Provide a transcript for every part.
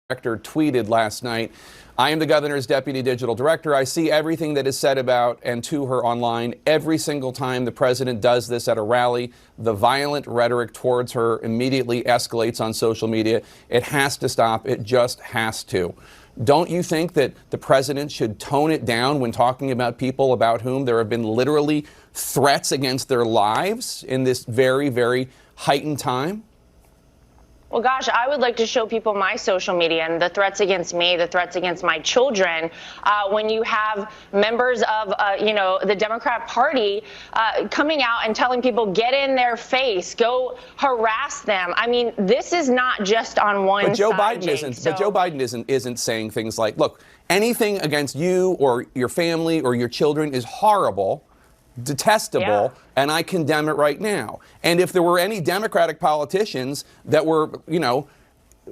Director tweeted last night, "I am the governor's deputy digital director. I see everything that is said about and to her online. Every single time the president does this at a rally, the violent rhetoric towards her immediately escalates on social media. It has to stop. It just has to." Don't you think that the president should tone it down when talking about people about whom there have been literally threats against their lives in this very, very heightened time? Well, gosh, I would like to show people my social media and the threats against me, the threats against my children. When you have members of, the Democrat Party coming out and telling people, get in their face, go harass them. I mean, this is not just on one side. But Joe Biden isn't saying things like, look, anything against you or your family or your children is horrible, detestable, and I condemn it right now. And if there were any Democratic politicians that were,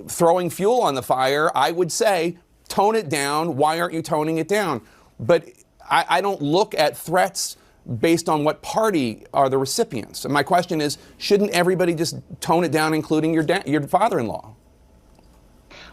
throwing fuel on the fire, I would say, tone it down. Why aren't you toning it down? But I don't look at threats based on what party are the recipients. And my question is, shouldn't everybody just tone it down, including your father-in-law?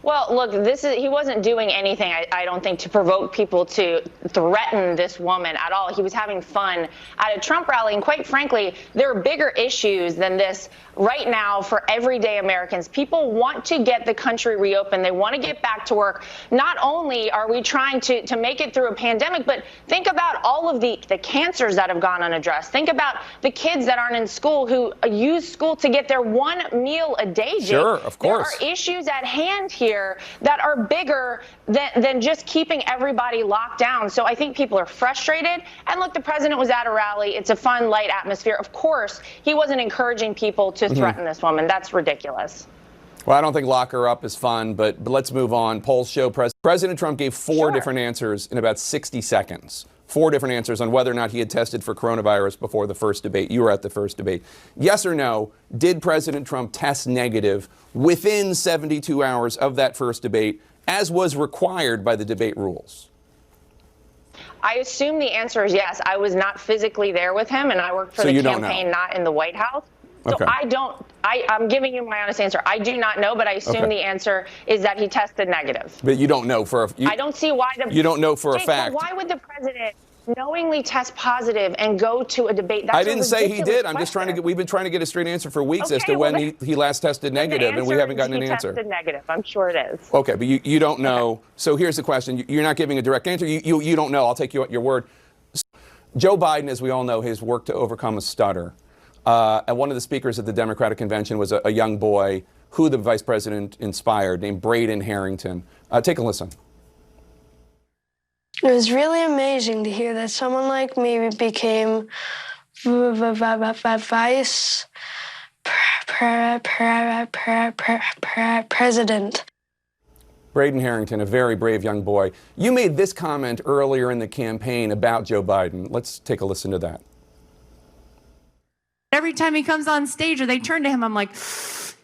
Well, look, he wasn't doing anything, I don't think, to provoke people to threaten this woman at all. He was having fun at a Trump rally. And quite frankly, there are bigger issues than this right now for everyday Americans. People want to get the country reopened. They want to get back to work. Not only are we trying to make it through a pandemic, but think about all of the cancers that have gone unaddressed. Think about the kids that aren't in school who use school to get their one meal a day. Jake. Sure, of course. There are issues at hand here that are bigger than just keeping everybody locked down. So I think people are frustrated. And look, the president was at a rally. It's a fun, light atmosphere. Of course, he wasn't encouraging people to threaten this woman. That's ridiculous. Well, I don't think lock her up is fun, but let's move on. Polls show President Trump gave four different answers in about 60 seconds. 4 different answers on whether or not he had tested for coronavirus before the first debate. You were at the first debate. Yes or no, did President Trump test negative within 72 hours of that first debate, as was required by the debate rules? I assume the answer is yes. I was not physically there with him, and I worked for the campaign, not in the White House. So okay. I'm giving you my honest answer. I do not know, but I assume the answer is that he tested negative. But you don't know I don't see why you don't know for a fact. Why would the president knowingly test positive and go to a debate? I didn't say he did. I'm just we've been trying to get a straight answer for weeks as to when he last tested negative, and we haven't gotten an answer. He tested negative. I'm sure it is. Okay, but you don't know. Okay. So here's the question. You're not giving a direct answer. You don't know. I'll take you at your word. Joe Biden, as we all know, has worked to overcome a stutter. And one of the speakers at the Democratic convention was a young boy who the vice president inspired, named Braden Harrington. Take a listen. It was really amazing to hear that someone like me became vice president. Braden Harrington, a very brave young boy. You made this comment earlier in the campaign about Joe Biden. Let's take a listen to that. Every time he comes on stage or they turn to him, I'm like,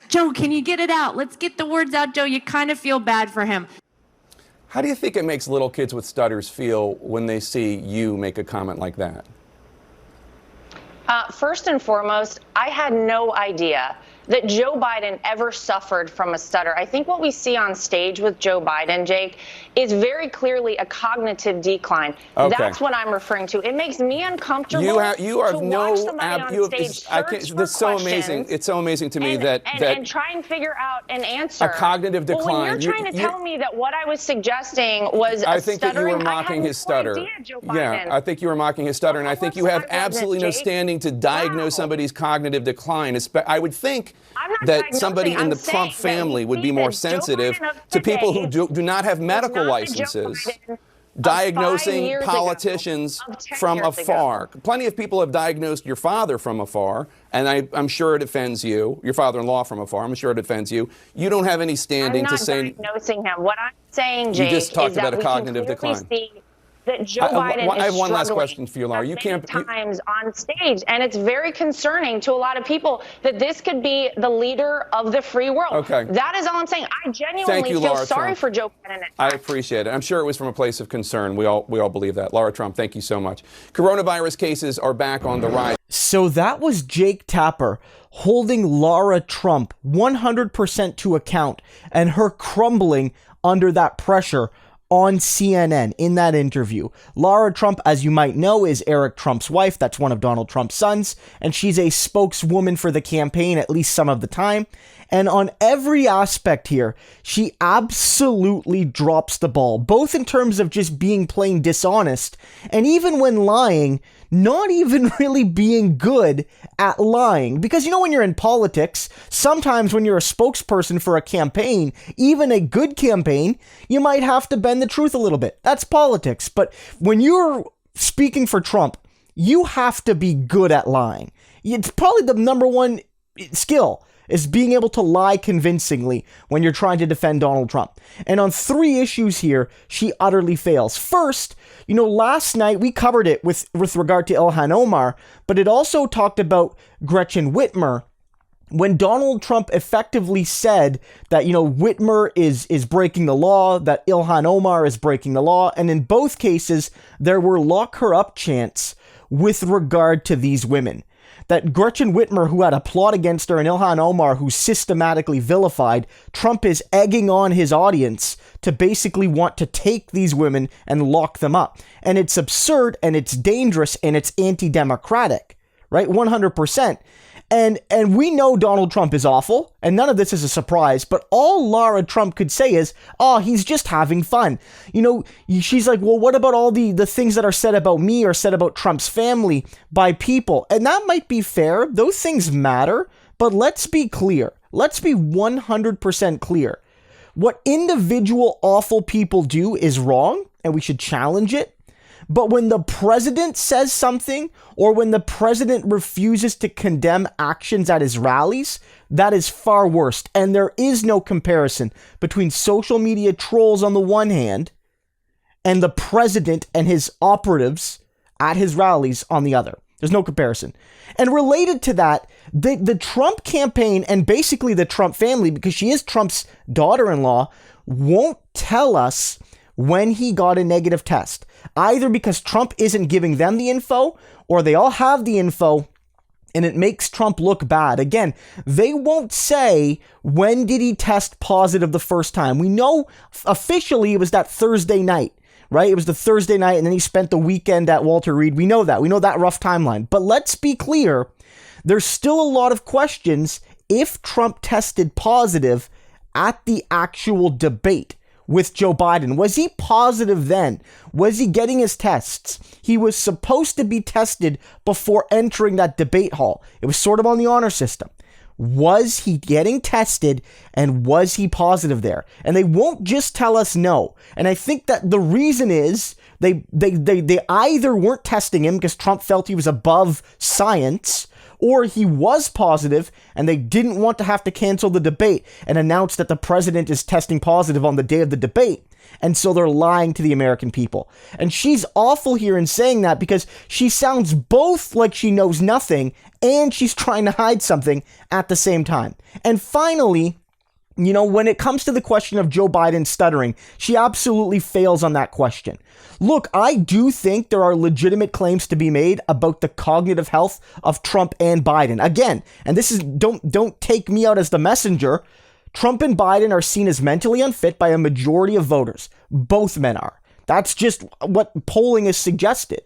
Joe, can you get it out? Let's get the words out, Joe. You kind of feel bad for him. How do you think it makes little kids with stutters feel when they see you make a comment like that? First and foremost, I had no idea that Joe Biden ever suffered from a stutter. I think what we see on stage with Joe Biden, Jake, is very clearly a cognitive decline. Okay. That's what I'm referring to. It makes me uncomfortable to watch somebody on stage search for so amazing. It's so amazing to me and try and figure out an answer. A cognitive decline. Well, when you're trying to tell me that what I was suggesting was I think that you were mocking his stutter. Yeah, I think you were mocking his stutter, and I think you have absolutely no standing to diagnose somebody's cognitive decline. I would think that somebody in the Trump family would be more sensitive to people who do not have medical licenses diagnosing politicians from afar. Plenty of people have diagnosed your father from afar, and I'm sure it offends you. Your father-in-law from afar. I'm sure it offends you. You don't have any standing to say. I'm not diagnosing him. What I'm saying, Jake, you just talked about a cognitive decline. that Joe Biden is I have one last struggling question for you, Lara. You can't times on stage, and it's very concerning to a lot of people that this could be the leader of the free world. Okay. That is all I'm saying. I genuinely feel Lara sorry Trump. for Joe Biden. I appreciate it. I'm sure it was from a place of concern. We all believe that. Lara Trump, thank you so much. Coronavirus cases are back on the rise. So that was Jake Tapper holding Lara Trump 100% to account and her crumbling under that pressure on CNN in that interview. Lara Trump, as you might know, is Eric Trump's wife. That's one of Donald Trump's sons. And she's a spokeswoman for the campaign, at least some of the time. And on every aspect here, she absolutely drops the ball, both in terms of just being plain dishonest, and even when lying, not even really being good at lying. Because, you know, when you're in politics, sometimes when you're a spokesperson for a campaign, even a good campaign, you might have to bend the truth a little bit. That's politics. But when you're speaking for Trump, you have to be good at lying. It's probably the number one skill, is being able to lie convincingly when you're trying to defend Donald Trump. And on 3 issues here, she utterly fails. First, you know, last night we covered it with regard to Ilhan Omar, but it also talked about Gretchen Whitmer, when Donald Trump effectively said that, you know, Whitmer is breaking the law, that Ilhan Omar is breaking the law, and in both cases, there were lock her up chants with regard to these women. That Gretchen Whitmer, who had a plot against her, and Ilhan Omar, who's systematically vilified, Trump is egging on his audience to basically want to take these women and lock them up. And it's absurd, and it's dangerous, and it's anti-democratic, right? 100%. And we know Donald Trump is awful, and none of this is a surprise, but all Lara Trump could say is, oh, he's just having fun. You know, she's like, well, what about all the things that are said about me or said about Trump's family by people? And that might be fair. Those things matter, but let's be clear. Let's be 100% clear. What individual awful people do is wrong, and we should challenge it. But when the president says something, or when the president refuses to condemn actions at his rallies, that is far worse. And there is no comparison between social media trolls on the one hand and the president and his operatives at his rallies on the other. There's no comparison. And related to that, the Trump campaign, and basically the Trump family, because she is Trump's daughter-in-law, won't tell us when he got a negative test, either because Trump isn't giving them the info, or they all have the info and it makes Trump look bad. Again, they won't say, when did he test positive the first time? We know officially it was that Thursday night, right? It was the Thursday night, and then he spent the weekend at Walter Reed. We know that. We know that rough timeline. But let's be clear, there's still a lot of questions if Trump tested positive at the actual debate with Joe Biden. Was he positive then? Was he getting his tests? He was supposed to be tested before entering that debate hall. It was sort of on the honor system. Was he getting tested, and was he positive there? And they won't just tell us no. And I think that the reason is they either weren't testing him because Trump felt he was above science, or he was positive and they didn't want to have to cancel the debate and announce that the president is testing positive on the day of the debate. And so they're lying to the American people. And she's awful here in saying that, because she sounds both like she knows nothing and she's trying to hide something at the same time. And finally, you know, when it comes to the question of Joe Biden stuttering, she absolutely fails on that question. Look, I do think there are legitimate claims to be made about the cognitive health of Trump and Biden. Again, and this is, don't take me out as the messenger. Trump and Biden are seen as mentally unfit by a majority of voters. Both men are. That's just what polling has suggested.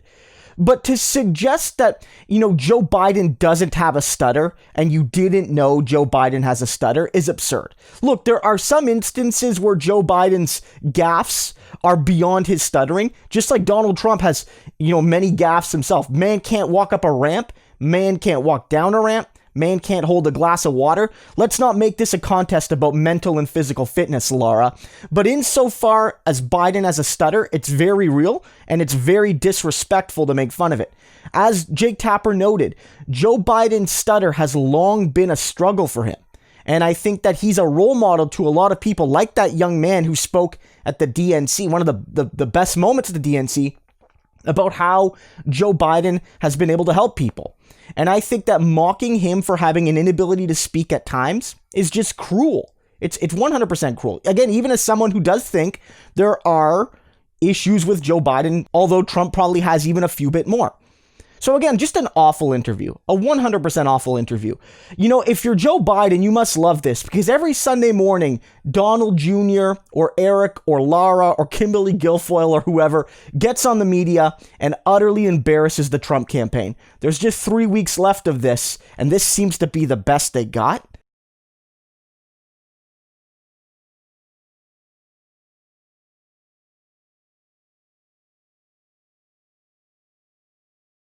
But to suggest that, you know, Joe Biden doesn't have a stutter and you didn't know Joe Biden has a stutter is absurd. Look, there are some instances where Joe Biden's gaffes are beyond his stuttering, just like Donald Trump has, you know, many gaffes himself. Man can't walk up a ramp. Man can't walk down a ramp. Man can't hold a glass of water. Let's not make this a contest about mental and physical fitness, Lara. But insofar as Biden has a stutter, it's very real, and it's very disrespectful to make fun of it. As Jake Tapper noted, Joe Biden's stutter has long been a struggle for him. And I think that he's a role model to a lot of people, like that young man who spoke at the DNC, one of the best moments of the DNC, about how Joe Biden has been able to help people. And I think that mocking him for having an inability to speak at times is just cruel. It's 100% cruel. Again, even as someone who does think there are issues with Joe Biden, although Trump probably has even a few bit more. So again, just an awful interview, a 100% awful interview. You know, if you're Joe Biden, you must love this, because every Sunday morning, Donald Jr. or Eric or Lara or Kimberly Guilfoyle or whoever gets on the media and utterly embarrasses the Trump campaign. There's just 3 weeks left of this, and this seems to be the best they got.